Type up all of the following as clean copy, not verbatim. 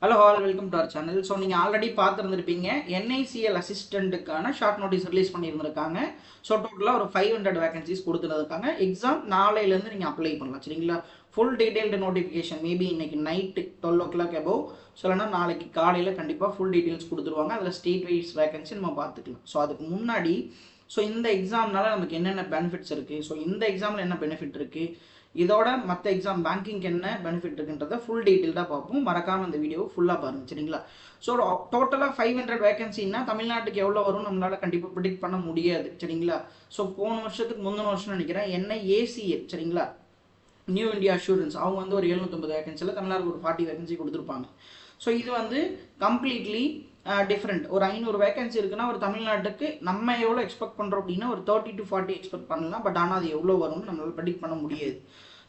Hello all welcome to our channel. So நீங்கள் already பார்த்துருந்துருப்பீங்க NICL அசிஸ்டண்ட்டுக்கான ஷார்ட் நோட்டீஸ் ரிலீஸ் பண்ணியிருந்திருக்காங்க. ஸோ டோட்டலாக ஒரு 500 வேகன்சிஸ் கொடுத்துருக்காங்க. எக்ஸாம் நாளையிலேருந்து நீங்கள் அப்ளை பண்ணலாம். சரிங்களா? ஃபுல் டீடைல்டு நோட்டிஃபிகேஷன் மேபி இன்னைக்கு நைட்டு 12 o'clock அபோவ் சொல்லனா நாளைக்கு காலையில் கண்டிப்பாக ஃபுல் டீட்டெயில்ஸ் கொடுத்துருவாங்க. அதில் ஸ்டேட் வைஸ் வேகன்சி நம்ம பார்த்துக்கலாம். ஸோ அதுக்கு முன்னாடி இந்த எக்ஸாம்னால நமக்கு என்னென்ன பெனிஃபிட்ஸ் இருக்குது, ஸோ இந்த எக்ஸாமில் என்ன பெனிஃபிட் இருக்குது, இதோட மற்ற எக்ஸாம் பேங்கிங்க்கு என்ன பெனிஃபிட் இருக்குன்றத ஃபுல் டீட்டெயில்டாக பார்ப்போம். மறக்காமல் இந்த வீடியோ ஃபுல்லாக பாருங்கள். சரிங்களா? ஸோ டோட்டலாக 500 வேகன்சின்னா தமிழ்நாட்டுக்கு எவ்வளோ வரும் நம்மளால் கண்டிப்பாக ப்ரிடிக்ட் பண்ண முடியாது. சரிங்களா? ஸோ போன வருஷத்துக்கு முந்தின வருஷம் நினைக்கிறேன் NIACL, சரிங்களா, நியூ இந்தியா அஷூரன்ஸ், அவங்க ஒரு 750 வேகன்சியில் தமிழ்நாடு ஒரு 40 வேகன்சி கொடுத்துருப்பாங்க. ஸோ இது கம்ப்ளீட்லி டிஃப்ரெண்ட். ஒரு 500 வேகன்சி இருக்குன்னா ஒரு தமிழ்நாட்டுக்கு நம்ம எவ்வளோ எக்ஸ்பெக்ட் பண்ணுறோம் அப்படின்னா ஒரு 30 to 40 எக்ஸ்பெக்ட் பண்ணலாம். பட் ஆனால் அது எவ்வளோ வரும்னு நம்மளால் ப்ரெடிக்ட் பண்ண முடியாது.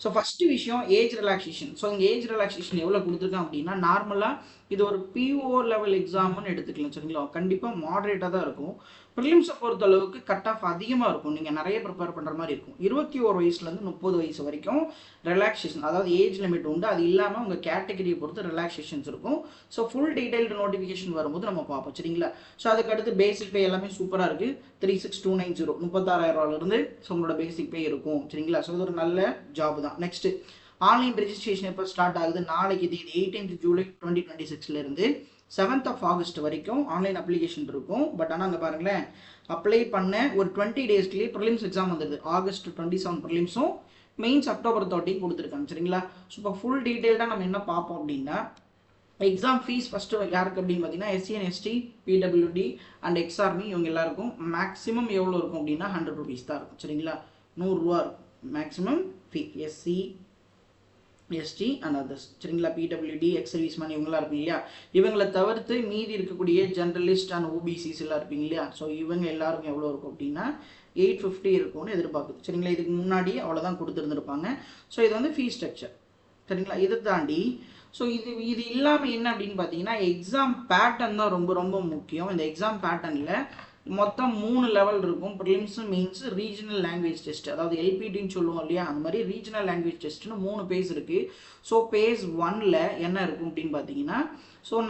ஸோ ஃபஸ்ட்டு விஷயம் ஏஜ் ரிலாக்ஸேஷன். ஸோ இங்கே ஏஜ் ரிலாக்ஸேஷன் எவ்வளோ கொடுத்துருக்கான் அப்படின்னா நார்மலாக இது ஒரு PO லெவல் எக்ஸாம்னு எடுத்துக்கலாம். சரிங்களா? கண்டிப்பாக மாடரேட்டாக தான் இருக்கும். ப்ரிலிம்ஸை பொறுத்த அளவுக்கு கட் ஆஃப் அதிகமாக இருக்கும். நீங்கள் நிறைய ப்ரிப்பேர் பண்ணுற மாதிரி இருக்கும். 21 வயசுலேருந்து 30 வயசு வரைக்கும் ரிலாக்ஸேஷன், அதாவது ஏஜ் லிமிட் உண்டு. அது இல்லாமல் உங்கள் கேட்டகரியை பொறுத்து ரிலாக்ஸேஷன்ஸ் இருக்கும். ஸோ ஃபுல் டீடைல்டு நோட்டிஃபிகேஷன் வரும்போது நம்ம பார்ப்போம். சரிங்களா? ஸோ அதுக்கடுத்து பேசிக் பே எல்லாமே சூப்பராக இருக்குது. 36,290 36,000 ஸோ உங்களோட பேசிக் பே இருக்கும். சரிங்களா? ஸோ இது ஒரு நல்ல ஜாப் தான். நெக்ஸ்ட்டு ஆன்லைன் ரெஜிஸ்ட்ரேஷன் எப்போ ஸ்டார்ட் ஆகுது? நாளைக்கு இது 18th ஜூலை 2026 7th ஆகஸ்ட் வரைக்கும் ஆன்லைன் அப்ளிகேஷன் இருக்கும். பட் ஆனால் அங்கே பாருங்களேன், அப்ளை பண்ண ஒரு 20 டேஸ்லேயே ப்ரிலிம்ஸ் எக்ஸாம் வந்துடுது. August 27 ப்ரிலிம்ஸும் மெயின்ஸ் October 13 கொடுத்துருக்காங்க. சரிங்களா? ஸோ இப்போ ஃபுல் டீட்டெயில்டாக நம்ம என்ன பார்ப்போம் அப்படின்னா எக்ஸாம் ஃபீஸ் ஃபஸ்ட்டு யாருக்கு அப்படின்னு பார்த்தீங்கன்னா SC and ST, PWD and ex army இவங்க எல்லாருக்கும் மேக்ஸிமம் எவ்வளோ இருக்கும் அப்படின்னா 100 rupees தான் இருக்கும். சரிங்களா? 100 ரூபா இருக்கும் maximum fee. SC, ST and others, சரிங்களா, PWD, எக்ஸ் சர்வீஸ்மேன் இவங்களாம் இருப்பீங்க இல்லையா, இவங்களை தவிர்த்து மீதி இருக்கக்கூடிய ஜெர்னலிஸ்ட் அண்ட் OBCs எல்லாம் இருப்பீங்க இல்லையா. ஸோ இவங்க எல்லாருக்கும் எவ்வளோ இருக்கும் அப்படின்னா 850 இருக்கும்னு எதிர்பார்க்குது. சரிங்களா? இதுக்கு முன்னாடி அவ்வளோதான் கொடுத்துருந்துருப்பாங்க. ஸோ இது ஃபீஸ் ஸ்ட்ரக்சர். சரிங்களா? இதை தாண்டி இது இல்லாமல் என்ன அப்படின்னு பார்த்தீங்கன்னா எக்ஸாம் பேட்டர்ன் தான் ரொம்ப ரொம்ப முக்கியம். இந்த எக்ஸாம் பேட்டர்னில் மொத்தம் 3 லெவல் இருக்கும். Prelims, mains, regional language test, அதாவது LPTன்னு சொல்லுவோம் இல்லையா, அந்த மாதிரி ரீஜனல் லாங்குவேஜ் டெஸ்ட்னு 3 பேஸ் இருக்குது. ஸோ பேஸ் 1ல் என்ன இருக்கும் அப்படின்னு பார்த்தீங்கன்னா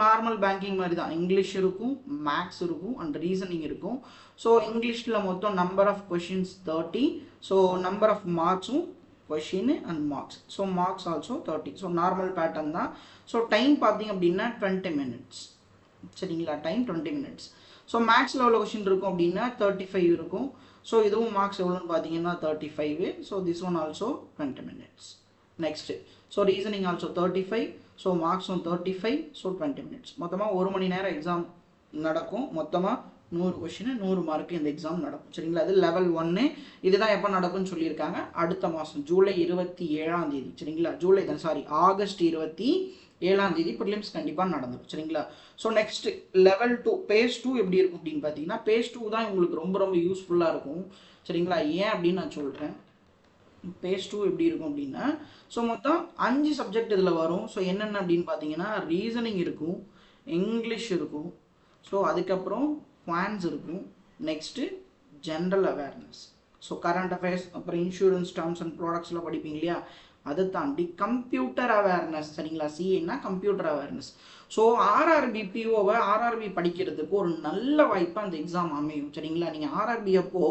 நார்மல் பேங்கிங் மாதிரி தான். இங்கிலீஷ் இருக்கும், மேக்ஸ் இருக்கும் அண்ட் ரீசனிங் இருக்கும். ஸோ இங்கிலீஷில் மொத்தம் number of questions 30. So number of மார்க்ஸும் question and marks. So marks also 30. So normal pattern தான். ஸோ டைம் பார்த்தீங்க அப்படின்னா 20 minutes. சரிங்களா? Time 20 minutes. ஸோ மேக்ஸில் எவ்வளோ கொஷின் இருக்கும் அப்படின்னா 35 இருக்கும். ஸோ இதுவும் மார்க்ஸ் எவ்வளோன்னு பார்த்தீங்கன்னா 35. So this one also 20 minutes. Next reasoning also 35. So மார்க்ஸும் 35. So 20 minutes. மொத்தமாக 1 மணி நேரம் எக்ஸாம் நடக்கும். மொத்தமாக 100 கொஷின் 100 மார்க்கு இந்த எக்ஸாம் நடக்கும். சரிங்களா? அது லெவல் 1. இதுதான் எப்போ நடக்கும்னு சொல்லியிருக்காங்க, அடுத்த மாதம் ஜூலை 27. சரிங்களா? ஆகஸ்ட் 27 ப்ரிலிம்ஸ் கண்டிப்பாக நடந்துடும். சரிங்களா? ஸோ நெக்ஸ்ட் லெவல் 2 பேஸ் 2 எப்படி இருக்கும் அப்படின்னு பார்த்தீங்கன்னா பேஸ் 2 தான் உங்களுக்கு ரொம்ப ரொம்ப யூஸ்ஃபுல்லாக இருக்கும். சரிங்களா? ஏன் அப்படின்னு நான் சொல்கிறேன். பேஸ் 2 எப்படி இருக்கும் அப்படின்னா மொத்தம் 5 சப்ஜெக்ட் இதில் வரும். ஸோ என்னென்ன அப்படின்னு பார்த்தீங்கன்னா ரீசனிங் இருக்கும், இங்கிலீஷ் இருக்கும், ஸோ அதுக்கப்புறம் குவான்ஸ் இருக்கும், next general awareness, so current affairs, அப்புறம் இன்சூரன்ஸ் டேர்ம்ஸ் அண்ட் ப்ராடக்ட்ஸ்லாம் படிப்பீங்க இல்லையா, அதை தாண்டி கம்ப்யூட்டர் அவேர்னஸ். சரிங்களா? CAன்னா கம்ப்யூட்டர் அவேர்னஸ். ஸோ RRB POவை RRB படிக்கிறதுக்கு ஒரு நல்ல வாய்ப்பாக அந்த எக்ஸாம் அமையும். சரிங்களா? நீங்கள் RRB அப்போ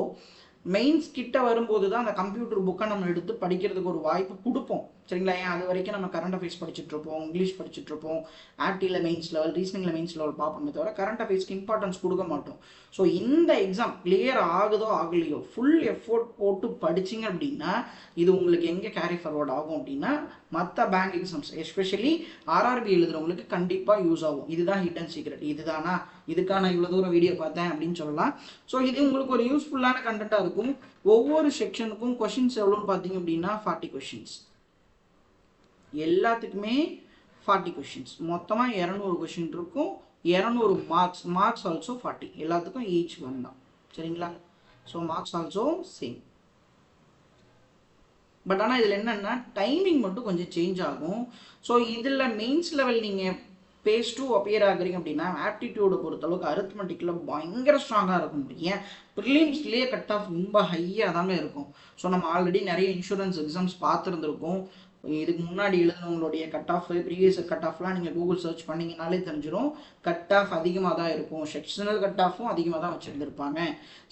மெயின்ஸ் கிட்ட வரும்போது தான் அந்த கம்ப்யூட்டர் புக்கை நம்ம எடுத்து படிக்கிறதுக்கு ஒரு வாய்ப்பு கொடுப்போம். சரிங்களா? ஏன் அது வரைக்கும் நம்ம கரண்ட் அஃபேர்ஸ் படிச்சுட்டு இருப்போம், இங்கிலீஷ் படிச்சுட்டு இருப்போம், ஆப்டியில் மெயின்ஸ் லெவல், ரீசனிங்கில் மெயின்ஸ் லெவல் பார்ப்போமே தவிர கரண்ட் அஃபேர்ஸ்க்கு இம்பார்ட்டன்ஸ் கொடுக்க மாட்டோம். ஸோ இந்த எக்ஸாம் கிளியர் ஆகுதோ ஆகலையோ ஃபுல் எஃபோர்ட் போட்டு படிச்சிங்க அப்படின்னா இது உங்களுக்கு எங்கே கேரி ஃபார்வர்ட் ஆகும் அப்படின்னா மற்ற பேங்க் எக்ஸாம்ஸ் எஸ்பெஷலி RRB எழுதுறவங்களுக்கு கண்டிப்பாக யூஸ் ஆகும். இதுதான் ஹிடன் சீக்ரெட். இதுதானா இதுக்கான இவ்வளோ தூரம் வீடியோ பார்த்தேன் அப்படின்னு சொல்லலாம். ஸோ இது உங்களுக்கு ஒரு யூஸ்ஃபுல்லான கண்டென்ட்டாக இருக்கும். ஒவ்வொரு செக்ஷனுக்கும் கொஷின்ஸ் எவ்வளோன்னு பார்த்தீங்க அப்படின்னா 40 கொஷின்ஸ். எல்லாத்துக்குமே 40 கொஷின்ஸ். மொத்தமாக 200 கொஷின் இருக்கும். 200 மார்க்ஸ் ஆல்சோ 40. எல்லாத்துக்கும் ஈச் 1 தான். சரிங்களா? So marks also same. But ஆனால் இதில் என்னென்னா டைமிங் மட்டும் கொஞ்சம் சேஞ்ச் ஆகும். ஸோ இதில் மெயின்ஸ் லெவல் நீங்கள் பேஸ் 2 அப்பியர் ஆகுறீங்க அப்படின்னா ஆப்டிடியூடை பொறுத்தளவுக்கு அரித்மெட்டிக்கில் பயங்கர ஸ்ட்ராங்காக இருக்கும். ஏன் ப்ரிலிம்ஸ்லேயே கட் ஆஃப் ரொம்ப ஹையாக தானே இருக்கும். ஸோ நம்ம ஆல்ரெடி நிறைய இன்சூரன்ஸ் எக்ஸாம்ஸ் பார்த்துருந்துருக்கோம். இதுக்கு முன்னாடி எழுதுனவங்களுடைய கட் ஆஃப் ப்ரீவியஸ் கட் ஆஃப்லாம் நீங்கள் கூகுள் சர்ச் பண்ணிங்கனாலே தெரிஞ்சிடும். கட் ஆஃப் அதிகமாக தான் இருக்கும், செக்ஷனல் கட் ஆஃபும் அதிகமாக தான் வச்சுருந்துருப்பாங்க.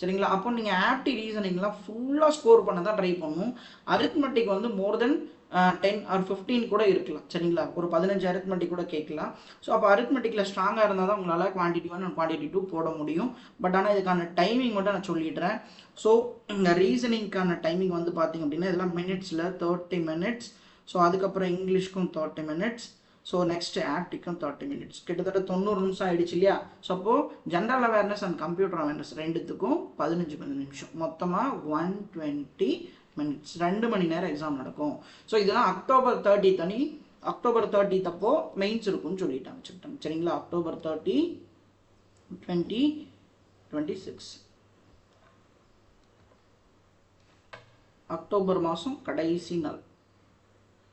சரிங்களா? அப்போ நீங்கள் ஆப்டி ரீசனிங்லாம் ஃபுல்லாக ஸ்கோர் பண்ண தான் ட்ரை பண்ணணும். அரித்மெட்டிக் வந்து மோர் தென் 10 or 15 கூட இருக்கலாம். சரிங்களா? ஒரு 15 அரித்மெட்டிக் கூட கேட்கலாம். ஸோ அப்போ அரித்மெட்டிக்கில் ஸ்ட்ராங்காக இருந்தால் தான் உங்களால் குவான்டிட்டி 1 அண்ட் குவான்டிட்டி 2 போட முடியும். பட் ஆனால் இதுக்கான டைமிங் மட்டும் நான் சொல்லிடுறேன். ஸோ இந்த ரீசனிங்க்கான டைமிங் வந்து பார்த்தீங்க அப்படின்னா இதெல்லாம் மினிட்ஸில் 30 minutes. ஸோ அதுக்கப்புறம் இங்கிலீஷ்க்கும் 30 minutes. ஸோ நெக்ஸ்ட் ஆப்டிக்கும் 30 minutes. கிட்டத்தட்ட 90 நிமிஷம் ஆயிடுச்சு இல்லையா? ஸோ அப்போது general awareness and computer awareness ரெண்டுத்துக்கும் 15 நிமிஷம், மொத்தமாக 120 minutes. 2 மணி நேரம் எக்ஸாம் நடக்கும். ஸோ இதெல்லாம் அக்டோபர் 30 அக்டோபர் 30 அப்போ மெயின்ஸ் இருக்கும்னு சொல்லிட்டாங்க வச்சுக்கிட்டாங்க. சரிங்களா? அக்டோபர் 30, 2026 அக்டோபர் மாதம் கடைசி நாள்.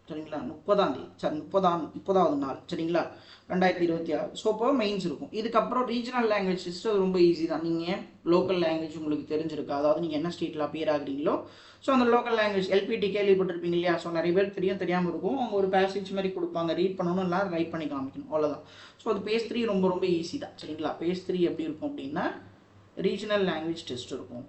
சரிங்களா? 30ஆம் தேதி, சரி 30வது நாள். சரிங்களா? 2026. ஸோ இப்போ மெயின்ஸ் இருக்கும். இதுக்கப்புறம் ரீஜனல் லாங்குவேஜ் டெஸ்ட் அது ரொம்ப ஈஸி தான். நீங்கள் லோக்கல் லாங்குவேஜ் உங்களுக்கு தெரிஞ்சிருக்கா, அதாவது நீங்கள் என்ன ஸ்டேட்டில் அப்பியர் ஆகுறீங்களோ ஸோ அந்த லோக்கல் லாங்குவேஜ் எல்பிடி கேள்விப்பட்டிருப்பீங்க இல்லையா? ஸோ நிறைய பேர் தெரியாமல் இருக்கும். அவங்க ஒரு பேசேஜ் மாதிரி கொடுப்பாங்க, ரீட் பண்ணணும், இல்லை ரைட் பண்ணி காமிக்கணும், அவ்வளோதான். ஸோ அது பேஸ் 3 ரொம்ப ஈஸி தான். சரிங்களா? பேஸ் 3 எப்படி இருக்கும் அப்படின்னா ரீஜனல் லாங்குவேஜ் டெஸ்ட் இருக்கும்.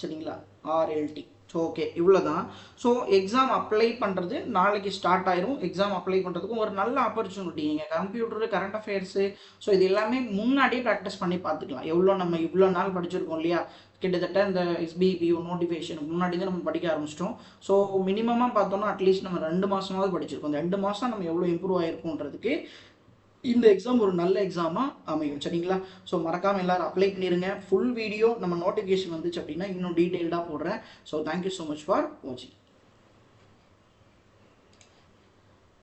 சரிங்களா? RLT. ஸோ ஓகே, இவ்வளோ தான். ஸோ எக்ஸாம் அப்ளை பண்ணுறது நாளைக்கு ஸ்டார்ட் ஆயிரும். எக்ஸாம் அப்ளை பண்ணுறதுக்கும் ஒரு நல்ல ஆப்பர்ச்சுனிட்டி. நீங்கள் கம்ப்யூட்டரு, கரண்ட் அஃபேர்ஸு ஸோ இது எல்லாமே முன்னாடியே ப்ராக்டிஸ் பண்ணி பார்த்துக்கலாம். நம்ம இவ்வளோ நாள் படிச்சிருக்கோம் இல்லையா? கிட்டத்தட்ட இந்த SBPO நோட்டிஃபிகேஷனுக்கு முன்னாடி தான் நம்ம படிக்க ஆரம்பிச்சிட்டோம். ஸோ மினிமமாக பார்த்தோம்னா அட்லீஸ்ட் நம்ம 2 மாதமாவது படிச்சிருக்கோம். இந்த 2 மாதம் நம்ம எவ்வளோ இம்ப்ரூவ் ஆகிருக்குன்றதுக்கு இந்த எக்ஸாம் ஒரு நல்ல எக்ஸாமாக அமையும். சரிங்களா? ஸோ மறக்காமல் எல்லாரும் அப்ளை பண்ணிடுங்க. ஃபுல் வீடியோ நம்ம நோட்டிஃபிகேஷன் வந்துச்சு அப்படின்னா இன்னும் டீட்டெயில்டாக போடுறேன். So thank you so much for வாட்சிங்.